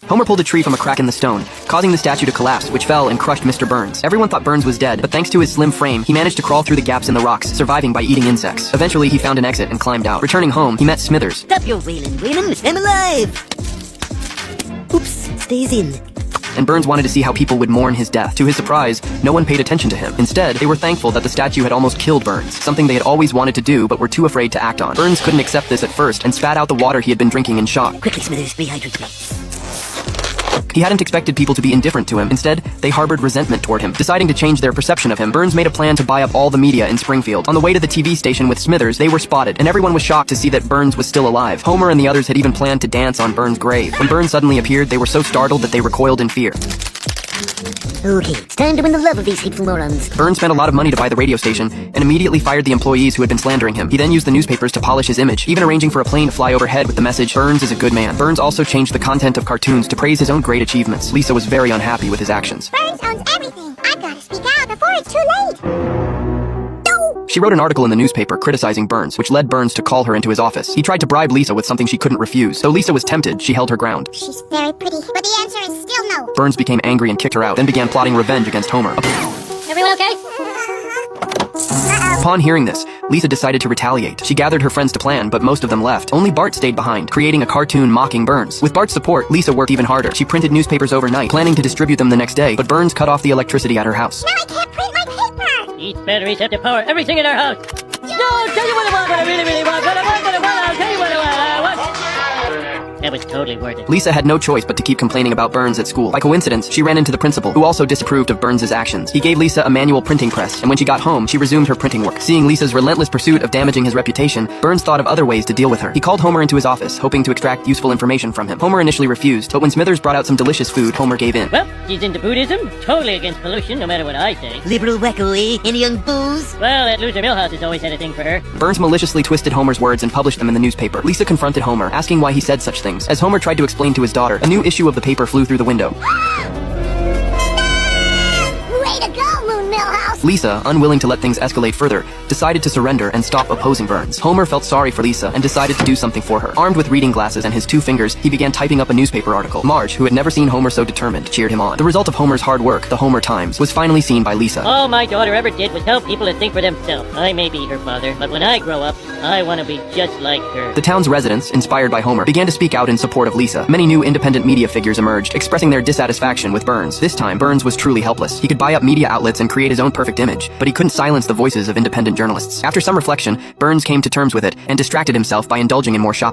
Homer pulled a tree from a crack in the stone, causing the statue to collapse, which fell and crushed Mr. Burns. Everyone thought Burns was dead, but thanks to his slim frame, he managed to crawl through the gaps in the rocks, surviving by eating insects. Eventually, he found an exit and climbed out. Returning home, he met Smithers. Stop your wailing, Raymond. I'm alive. Oops, stays in. And Burns wanted to see how people would mourn his death. To his surprise, no one paid attention to him. Instead, they were thankful that the statue had almost killed Burns, something they had always wanted to do but were too afraid to act on. Burns couldn't accept this at first and spat out the water he had been drinking in shock. Quickly, Smithers, rehydrate me. He hadn't expected people to be indifferent to him. Instead, they harbored resentment toward him. Deciding to change their perception of him, Burns made a plan to buy up all the media in Springfield. On the way to the TV station with Smithers, they were spotted, and everyone was shocked to see that Burns was still alive. Homer and the others had even planned to dance on Burns' grave. When Burns suddenly appeared, they were so startled that they recoiled in fear. Okay, it's time to win the love of these hateful morons. Burns spent a lot of money to buy the radio station and immediately fired the employees who had been slandering him. He then used the newspapers to polish his image, even arranging for a plane to fly overhead with the message, "Burns is a good man." Burns also changed the content of cartoons to praise his own great achievements. Lisa was very unhappy with his actions. Burns owns everything. I've got to speak out before it's too late. She wrote an article in the newspaper criticizing Burns, which led Burns to call her into his office. He tried to bribe Lisa with something she couldn't refuse. Though Lisa was tempted, she held her ground. She's very pretty, but the answer is still no. Burns became angry and kicked her out, then began plotting revenge against Homer. Everyone okay? Upon hearing this, Lisa decided to retaliate. She gathered her friends to plan, but most of them left. Only Bart stayed behind, creating a cartoon mocking Burns. With Bart's support, Lisa worked even harder. She printed newspapers overnight, planning to distribute them the next day, but Burns cut off the electricity at her house. Now I can't print my paper. These batteries have to power everything in our house. No, I'll tell you what I want, what I really want, what I want, I'll tell you what I want. That was totally worth it. Lisa had no choice but to keep complaining about Burns at school. By coincidence, she ran into the principal, who also disapproved of Burns' actions. He gave Lisa a manual printing press, and when she got home, she resumed her printing work. Seeing Lisa's relentless pursuit of damaging his reputation, Burns thought of other ways to deal with her. He called Homer into his office, hoping to extract useful information from him. Homer initially refused, but when Smithers brought out some delicious food, Homer gave in. Well, she's into Buddhism, totally against pollution, no matter what I say. Liberal wacko, eh? Any young booze? Well, that loser Millhouse has always had a thing for her. Burns maliciously twisted Homer's words and published them in the newspaper. Lisa confronted Homer, asking why he said such things. As Homer tried to explain to his daughter, a new issue of the paper flew through the window. Way to go, Moon Millhouse. Lisa, unwilling to let things escalate further, decided to surrender and stop opposing Burns. Homer felt sorry for Lisa and decided to do something for her. Armed with reading glasses and his 2 fingers, he began typing up a newspaper article. Marge, who had never seen Homer so determined, cheered him on. The result of Homer's hard work, the Homer Times, was finally seen by Lisa. All my daughter ever did was help people to think for themselves. I may be her father, but when I grow up, I want to be just like her. The town's residents, inspired by Homer, began to speak out in support of Lisa. Many new independent media figures emerged, expressing their dissatisfaction with Burns. This time, Burns was truly helpless. He could buy up media outlets and create his own perfect image, but he couldn't silence the voices of independent journalists. After some reflection, Burns came to terms with it and distracted himself by indulging in more shopping.